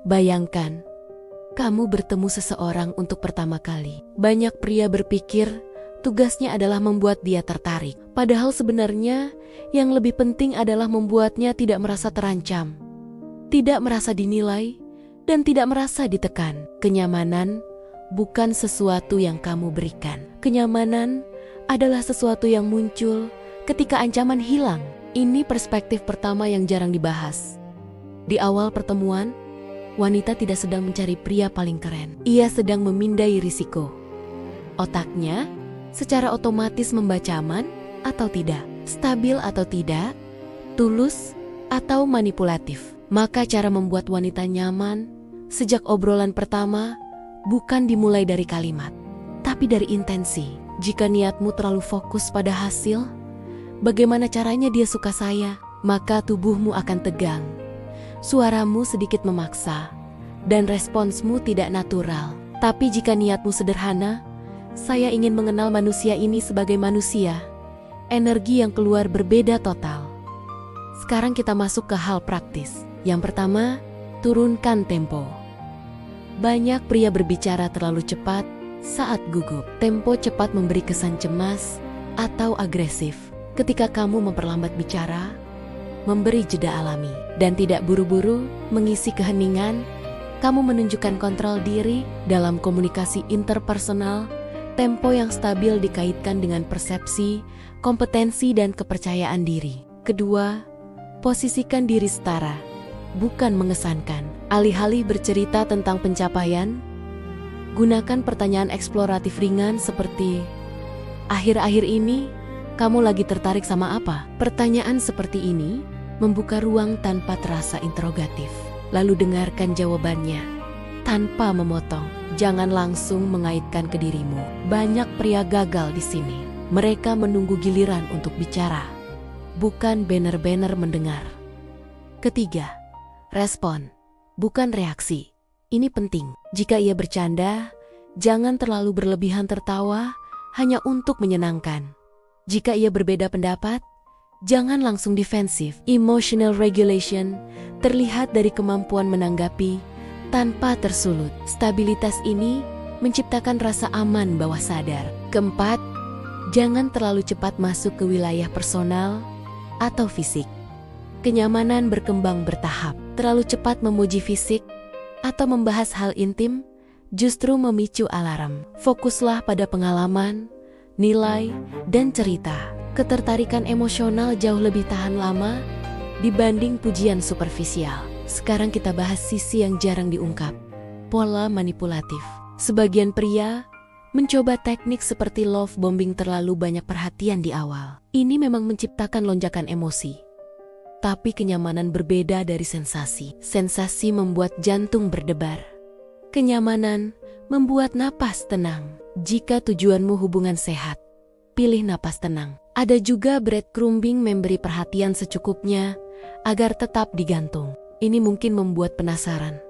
Bayangkan, kamu bertemu seseorang untuk pertama kali. Banyak pria berpikir tugasnya adalah membuat dia tertarik. Padahal sebenarnya yang lebih penting adalah membuatnya tidak merasa terancam, tidak merasa dinilai, dan tidak merasa ditekan. Kenyamanan bukan sesuatu yang kamu berikan. Kenyamanan adalah sesuatu yang muncul ketika ancaman hilang. Ini perspektif pertama yang jarang dibahas. Di awal pertemuan, wanita tidak sedang mencari pria paling keren. Ia sedang memindai risiko. Otaknya secara otomatis membaca aman atau tidak, stabil atau tidak, tulus atau manipulatif. Maka cara membuat wanita nyaman sejak obrolan pertama bukan dimulai dari kalimat, tapi dari intensi. Jika niatmu terlalu fokus pada hasil, bagaimana caranya dia suka saya, maka tubuhmu akan tegang, suaramu sedikit memaksa, dan responsmu tidak natural. Tapi jika niatmu sederhana, saya ingin mengenal manusia ini sebagai manusia, energi yang keluar berbeda total. Sekarang kita masuk ke hal praktis. Yang pertama, turunkan tempo. Banyak pria berbicara terlalu cepat saat gugup. Tempo cepat memberi kesan cemas atau agresif. Ketika kamu memperlambat bicara, memberi jeda alami, dan tidak buru-buru mengisi keheningan, kamu menunjukkan kontrol diri. Dalam komunikasi interpersonal, tempo yang stabil dikaitkan dengan persepsi, kompetensi, dan kepercayaan diri. Kedua, posisikan diri setara, bukan mengesankan. Alih-alih bercerita tentang pencapaian, gunakan pertanyaan eksploratif ringan seperti, "Akhir-akhir ini, kamu lagi tertarik sama apa?" Pertanyaan seperti ini membuka ruang tanpa terasa interrogatif. Lalu dengarkan jawabannya tanpa memotong. Jangan langsung mengaitkan ke dirimu. Banyak pria gagal di sini. Mereka menunggu giliran untuk bicara, bukan benar-benar mendengar. Ketiga, respon, bukan reaksi. Ini penting. Jika ia bercanda, jangan terlalu berlebihan tertawa hanya untuk menyenangkan. Jika ia berbeda pendapat, jangan langsung defensif. Emotional regulation terlihat dari kemampuan menanggapi tanpa tersulut. Stabilitas ini menciptakan rasa aman bawah sadar. Keempat, jangan terlalu cepat masuk ke wilayah personal atau fisik. Kenyamanan berkembang bertahap. Terlalu cepat memuji fisik atau membahas hal intim justru memicu alarm. Fokuslah pada pengalaman, nilai, dan cerita. Ketertarikan emosional jauh lebih tahan lama dibanding pujian superficial. Sekarang kita bahas sisi yang jarang diungkap, pola manipulatif. Sebagian pria mencoba teknik seperti love bombing, terlalu banyak perhatian di awal. Ini memang menciptakan lonjakan emosi. Tapi kenyamanan berbeda dari sensasi. Sensasi membuat jantung berdebar. Kenyamanan membuat napas tenang. Jika tujuanmu hubungan sehat, pilih napas tenang. Ada juga breadcrumbing, memberi perhatian secukupnya agar tetap digantung. Ini mungkin membuat penasaran,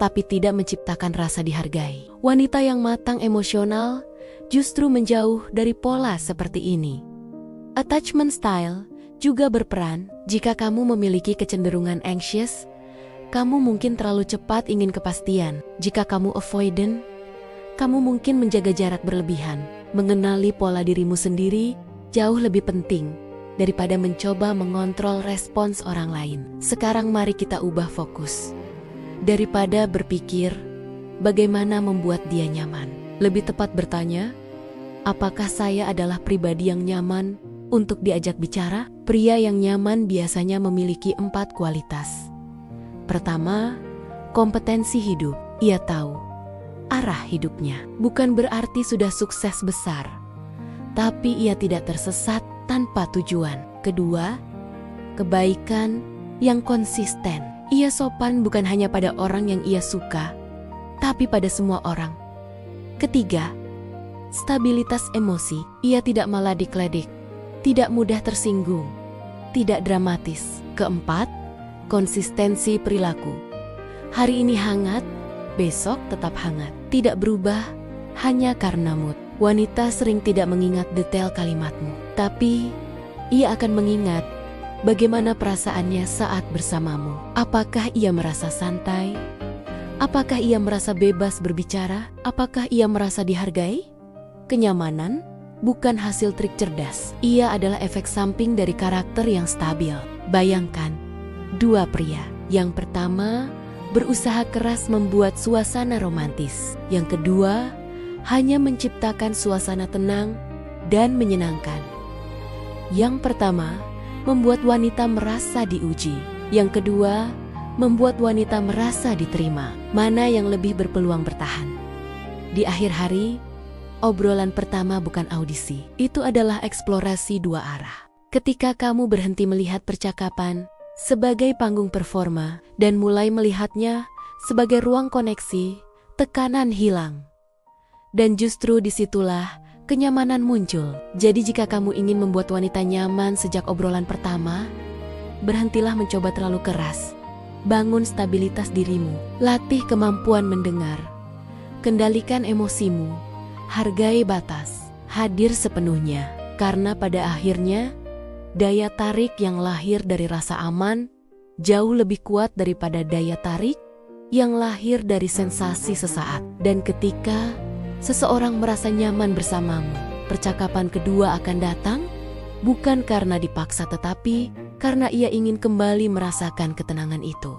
tapi tidak menciptakan rasa dihargai. Wanita yang matang emosional justru menjauh dari pola seperti ini. Attachment style juga berperan. Jika kamu memiliki kecenderungan anxious, kamu mungkin terlalu cepat ingin kepastian. Jika kamu avoidant, kamu mungkin menjaga jarak berlebihan. Mengenali pola dirimu sendiri jauh lebih penting daripada mencoba mengontrol respons orang lain. Sekarang mari kita ubah fokus. Daripada berpikir bagaimana membuat dia nyaman, lebih tepat bertanya, apakah saya adalah pribadi yang nyaman untuk diajak bicara? Pria yang nyaman biasanya memiliki 4 kualitas. Pertama, kompetensi hidup. Ia tahu arah hidupnya. Bukan berarti sudah sukses besar, tapi ia tidak tersesat tanpa tujuan. Kedua, kebaikan yang konsisten. Ia sopan bukan hanya pada orang yang ia suka, tapi pada semua orang. Ketiga, stabilitas emosi. Ia tidak meledek-ledek, tidak mudah tersinggung, tidak dramatis. Keempat, konsistensi perilaku. Hari ini hangat, besok tetap hangat. Tidak berubah hanya karena mood. Wanita sering tidak mengingat detail kalimatmu, tapi ia akan mengingat bagaimana perasaannya saat bersamamu. Apakah ia merasa santai, Apakah ia merasa bebas berbicara? Apakah ia merasa dihargai? Kenyamanan bukan hasil trik cerdas. Ia adalah efek samping dari karakter yang stabil. Bayangkan, dua pria. Yang pertama, berusaha keras membuat suasana romantis. Yang kedua, hanya menciptakan suasana tenang dan menyenangkan. Yang pertama, membuat wanita merasa diuji. Yang kedua, membuat wanita merasa diterima. Mana yang lebih berpeluang bertahan? Di akhir hari, obrolan pertama bukan audisi. Itu adalah eksplorasi dua arah. Ketika kamu berhenti melihat percakapan sebagai panggung performa dan mulai melihatnya sebagai ruang koneksi, tekanan hilang. Dan justru disitulah kenyamanan muncul. Jadi jika kamu ingin membuat wanita nyaman sejak obrolan pertama, berhentilah mencoba terlalu keras. Bangun stabilitas dirimu, latih kemampuan mendengar, kendalikan emosimu, hargai batas, hadir sepenuhnya. Karena pada akhirnya, daya tarik yang lahir dari rasa aman jauh lebih kuat daripada daya tarik yang lahir dari sensasi sesaat. Dan ketika seseorang merasa nyaman bersamamu, percakapan kedua akan datang, bukan karena dipaksa tetapi karena ia ingin kembali merasakan ketenangan itu.